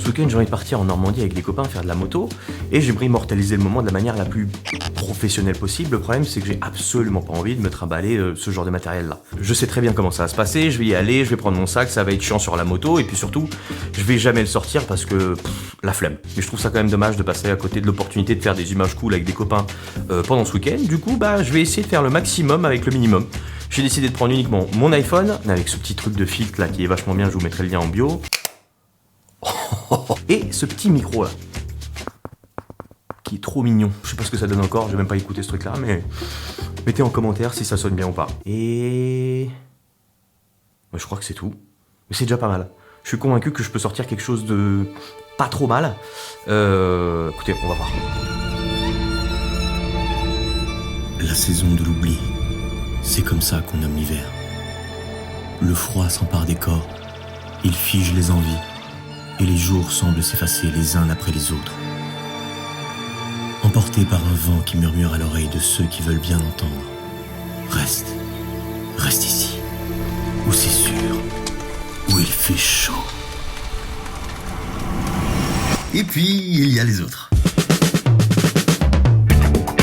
Ce week-end, j'ai envie de partir en Normandie avec des copains faire de la moto et j'aimerais immortaliser le moment de la manière la plus professionnelle possible. Le problème, c'est que j'ai absolument pas envie de me trimballer ce genre de matériel-là. Je sais très bien comment ça va se passer, je vais y aller, je vais prendre mon sac, ça va être chiant sur la moto et puis surtout, je vais jamais le sortir parce que la flemme. Mais je trouve ça quand même dommage de passer à côté de l'opportunité de faire des images cool avec des copains pendant ce week-end. Du coup, je vais essayer de faire le maximum avec le minimum. J'ai décidé de prendre uniquement mon iPhone, avec ce petit truc de filtre là qui est vachement bien, je vous mettrai le lien en bio. Et ce petit micro là, qui est trop mignon. Je sais pas ce que ça donne encore, j'ai même pas écouté ce truc là, mais mettez en commentaire si ça sonne bien ou pas. Et... je crois que c'est tout. Mais c'est déjà pas mal. Je suis convaincu que je peux sortir quelque chose de pas trop mal. Écoutez, on va voir. La saison de l'oubli, c'est comme ça qu'on nomme l'hiver. Le froid s'empare des corps, il fige les envies, et les jours semblent s'effacer les uns après les autres. Emportés par un vent qui murmure à l'oreille de ceux qui veulent bien entendre. Reste ici, où c'est sûr, où il fait chaud. Et puis, il y a les autres.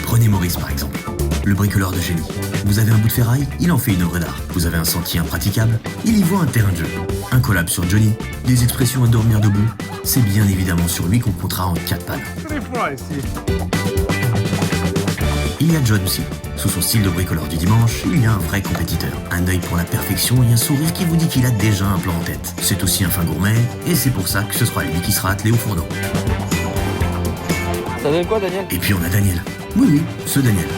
Prenez Maurice par exemple, le bricoleur de génie. Vous avez un bout de ferraille, il en fait une œuvre d'art. Vous avez un sentier impraticable, il y voit un terrain de jeu. Un collab sur Johnny, des expressions à dormir debout. C'est bien évidemment sur lui qu'on comptera en 4 pannes. Il y a John aussi. Sous son style de bricoleur du dimanche, il y a un vrai compétiteur. Un œil pour la perfection et un sourire qui vous dit qu'il a déjà un plan en tête. C'est aussi un fin gourmet, et c'est pour ça que ce sera lui qui sera attelé au fourneau. Ça donne quoi, Daniel? Et puis on a Daniel. Oui, ce Daniel.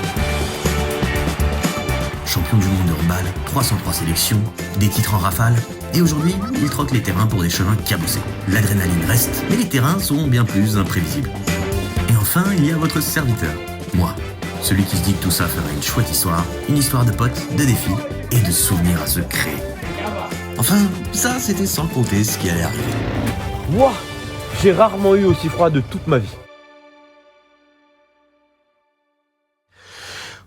Champion du monde de handball, 303 sélections, des titres en rafale, et aujourd'hui, il troque les terrains pour des chemins cabossés. L'adrénaline reste, mais les terrains sont bien plus imprévisibles. Et enfin, il y a votre serviteur, moi, celui qui se dit que tout ça ferait une chouette histoire, une histoire de potes, de défis et de souvenirs à se créer. Enfin, ça, c'était sans compter ce qui allait arriver. Moi, j'ai rarement eu aussi froid de toute ma vie.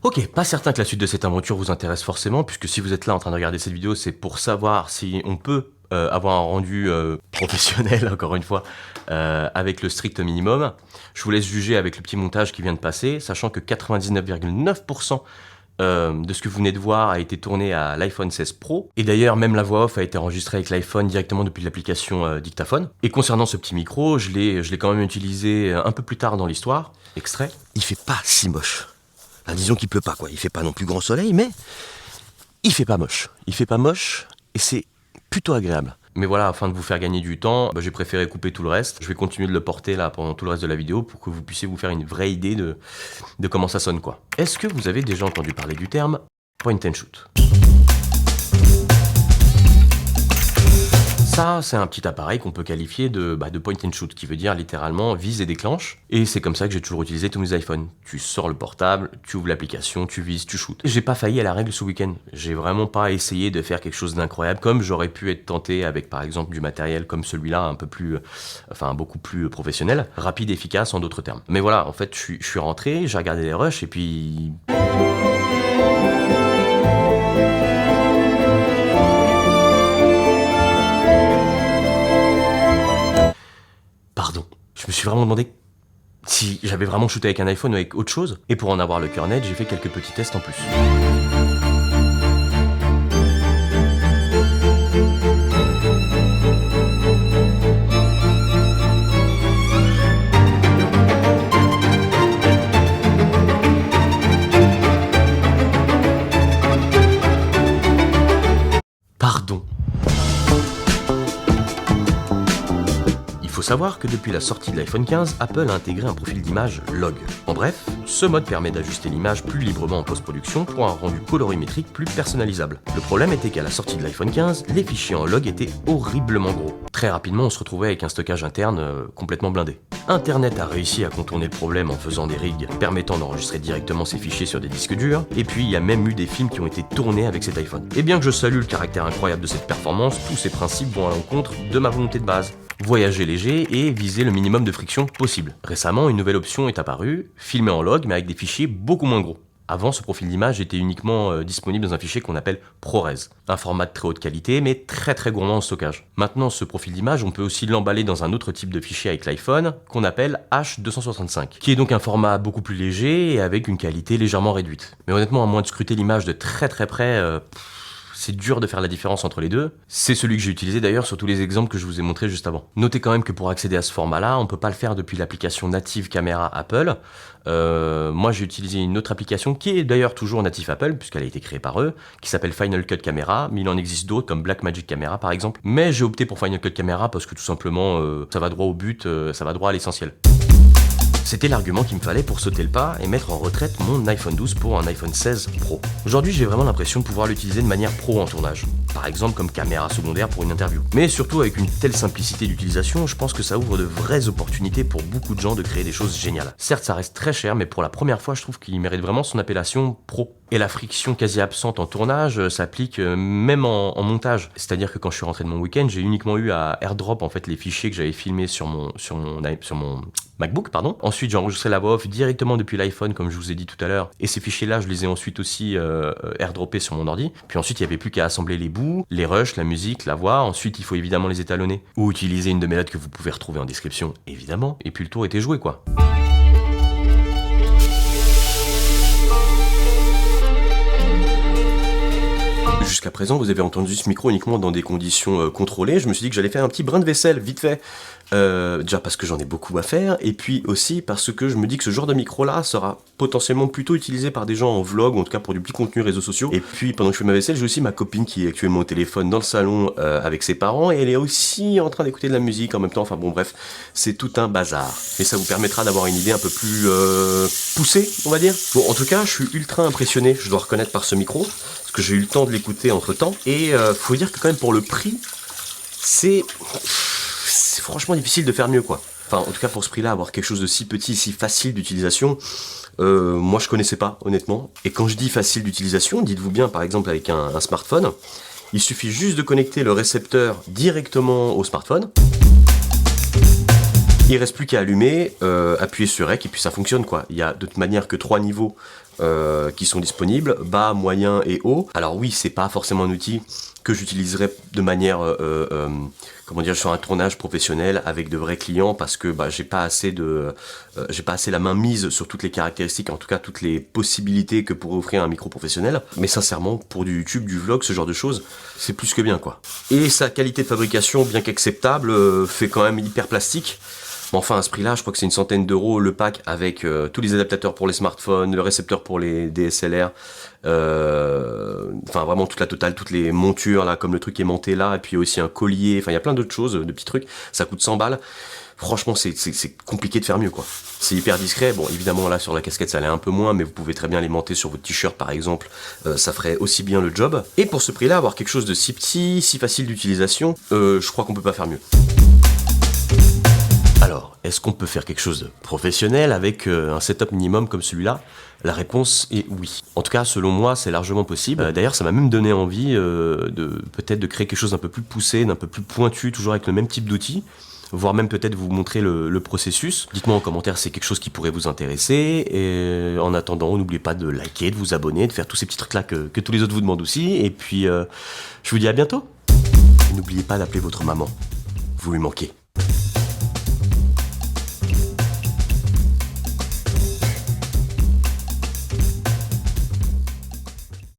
Ok, pas certain que la suite de cette aventure vous intéresse forcément, puisque si vous êtes là en train de regarder cette vidéo, c'est pour savoir si on peut avoir un rendu professionnel, encore une fois, avec le strict minimum. Je vous laisse juger avec le petit montage qui vient de passer, sachant que 99,9% de ce que vous venez de voir a été tourné à l'iPhone 16 Pro. Et d'ailleurs, même la voix off a été enregistrée avec l'iPhone directement depuis l'application Dictaphone. Et concernant ce petit micro, je l'ai quand même utilisé un peu plus tard dans l'histoire. Extrait. Il fait pas si moche. Enfin, disons qu'il pleut pas, quoi. Il fait pas non plus grand soleil, mais il fait pas moche. Il fait pas moche et c'est plutôt agréable. Mais voilà, afin de vous faire gagner du temps, j'ai préféré couper tout le reste. Je vais continuer de le porter là pendant tout le reste de la vidéo pour que vous puissiez vous faire une vraie idée de comment ça sonne, quoi. Est-ce que vous avez déjà entendu parler du terme point and shoot? Ça, c'est un petit appareil qu'on peut qualifier de point and shoot, qui veut dire littéralement vise et déclenche. Et c'est comme ça que j'ai toujours utilisé tous mes iPhones. Tu sors le portable, tu ouvres l'application, tu vises, tu shootes. J'ai pas failli à la règle ce week-end. J'ai vraiment pas essayé de faire quelque chose d'incroyable, comme j'aurais pu être tenté avec par exemple du matériel comme celui-là, un peu plus, beaucoup plus professionnel, rapide, efficace en d'autres termes. Mais voilà, en fait, je suis rentré, j'ai regardé les rushs et puis... Pardon, je me suis vraiment demandé si j'avais vraiment shooté avec un iPhone ou avec autre chose. Et pour en avoir le cœur net, j'ai fait quelques petits tests en plus. Pardon. Il faut savoir que depuis la sortie de l'iPhone 15, Apple a intégré un profil d'image log. En bref, ce mode permet d'ajuster l'image plus librement en post-production pour un rendu colorimétrique plus personnalisable. Le problème était qu'à la sortie de l'iPhone 15, les fichiers en log étaient horriblement gros. Très rapidement, on se retrouvait avec un stockage interne complètement blindé. Internet a réussi à contourner le problème en faisant des rigs permettant d'enregistrer directement ces fichiers sur des disques durs, et puis il y a même eu des films qui ont été tournés avec cet iPhone. Et bien que je salue le caractère incroyable de cette performance, tous ces principes vont à l'encontre de ma volonté de base. Voyager léger et viser le minimum de friction possible. Récemment, une nouvelle option est apparue, filmer en log mais avec des fichiers beaucoup moins gros. Avant, ce profil d'image était uniquement disponible dans un fichier qu'on appelle ProRes, un format de très haute qualité mais très très gourmand en stockage. Maintenant, ce profil d'image, on peut aussi l'emballer dans un autre type de fichier avec l'iPhone qu'on appelle H265, qui est donc un format beaucoup plus léger et avec une qualité légèrement réduite. Mais honnêtement, à moins de scruter l'image de très très près, c'est dur de faire la différence entre les deux. C'est celui que j'ai utilisé d'ailleurs sur tous les exemples que je vous ai montrés juste avant. Notez quand même que pour accéder à ce format-là, on ne peut pas le faire depuis l'application native caméra Apple. Moi j'ai utilisé une autre application qui est d'ailleurs toujours native Apple, puisqu'elle a été créée par eux, qui s'appelle Final Cut Camera, mais il en existe d'autres comme Blackmagic Camera par exemple. Mais j'ai opté pour Final Cut Camera parce que tout simplement ça va droit au but, ça va droit à l'essentiel. C'était l'argument qu'il me fallait pour sauter le pas et mettre en retraite mon iPhone 12 pour un iPhone 16 Pro. Aujourd'hui, j'ai vraiment l'impression de pouvoir l'utiliser de manière pro en tournage. Par exemple comme caméra secondaire pour une interview. Mais surtout avec une telle simplicité d'utilisation, je pense que ça ouvre de vraies opportunités pour beaucoup de gens de créer des choses géniales. Certes, ça reste très cher, mais pour la première fois, je trouve qu'il mérite vraiment son appellation pro. Et la friction quasi absente en tournage s'applique même en montage. C'est-à-dire que quand je suis rentré de mon week-end, j'ai uniquement eu à airdrop en fait les fichiers que j'avais filmés sur mon MacBook, pardon. Ensuite, j'ai enregistré la voix off directement depuis l'iPhone, comme je vous ai dit tout à l'heure. Et ces fichiers-là, je les ai ensuite aussi airdroppés sur mon ordi. Puis ensuite, il n'y avait plus qu'à assembler les bouts, les rushs, la musique, la voix. Ensuite, il faut évidemment les étalonner. Ou utiliser une de mes notes que vous pouvez retrouver en description, évidemment. Et puis le tour était joué, quoi. Jusqu'à présent, vous avez entendu ce micro uniquement dans des conditions contrôlées. Je me suis dit que j'allais faire un petit brin de vaisselle, vite fait. Déjà parce que j'en ai beaucoup à faire, et puis aussi parce que je me dis que ce genre de micro-là sera potentiellement plutôt utilisé par des gens en vlog, ou en tout cas pour du petit contenu réseaux sociaux. Et puis pendant que je fais ma vaisselle, j'ai aussi ma copine qui est actuellement au téléphone dans le salon avec ses parents, et elle est aussi en train d'écouter de la musique en même temps. Enfin bon, bref, c'est tout un bazar. Mais ça vous permettra d'avoir une idée un peu plus poussée, on va dire. Bon, en tout cas, je suis ultra impressionné, je dois reconnaître, par ce micro, parce que j'ai eu le temps de l'écouter entre-temps, et faut dire que quand même pour le prix, c'est franchement difficile de faire mieux, quoi. Enfin, en tout cas pour ce prix-là, avoir quelque chose de si petit, si facile d'utilisation, moi je connaissais pas, honnêtement. Et quand je dis facile d'utilisation, dites-vous bien, par exemple avec un smartphone, il suffit juste de connecter le récepteur directement au smartphone. Il reste plus qu'à allumer, appuyer sur REC et puis ça fonctionne, quoi. Il y a de toute manière que 3 niveaux qui sont disponibles, bas, moyen et haut. Alors oui, c'est pas forcément un outil que j'utiliserai de manière, comment dire, sur un tournage professionnel avec de vrais clients, parce que j'ai pas assez la main mise sur toutes les caractéristiques, en tout cas toutes les possibilités que pourrait offrir un micro professionnel. Mais sincèrement, pour du YouTube, du vlog, ce genre de choses, c'est plus que bien, quoi. Et sa qualité de fabrication, bien qu'acceptable, fait quand même hyper plastique. Mais enfin, à ce prix-là, je crois que c'est une centaine d'euros le pack avec tous les adaptateurs pour les smartphones, le récepteur pour les DSLR, enfin vraiment toute la totale, toutes les montures là, comme le truc aimanté là, et puis aussi un collier, enfin il y a plein d'autres choses, de petits trucs, ça coûte 100 balles. Franchement, c'est compliqué de faire mieux, quoi. C'est hyper discret. Bon, évidemment, là, sur la casquette, ça allait un peu moins, mais vous pouvez très bien l'aimanter sur votre t-shirt, par exemple. Ça ferait aussi bien le job. Et pour ce prix-là, avoir quelque chose de si petit, si facile d'utilisation, je crois qu'on peut pas faire mieux. Alors, est-ce qu'on peut faire quelque chose de professionnel avec un setup minimum comme celui-là ? La réponse est oui. En tout cas, selon moi, c'est largement possible. D'ailleurs, ça m'a même donné envie peut-être de créer quelque chose d'un peu plus poussé, d'un peu plus pointu, toujours avec le même type d'outils, voire même peut-être vous montrer le processus. Dites-moi en commentaire si c'est quelque chose qui pourrait vous intéresser. Et en attendant, n'oubliez pas de liker, de vous abonner, de faire tous ces petits trucs-là que tous les autres vous demandent aussi. Et puis, je vous dis à bientôt. N'oubliez pas d'appeler votre maman. Vous lui manquez.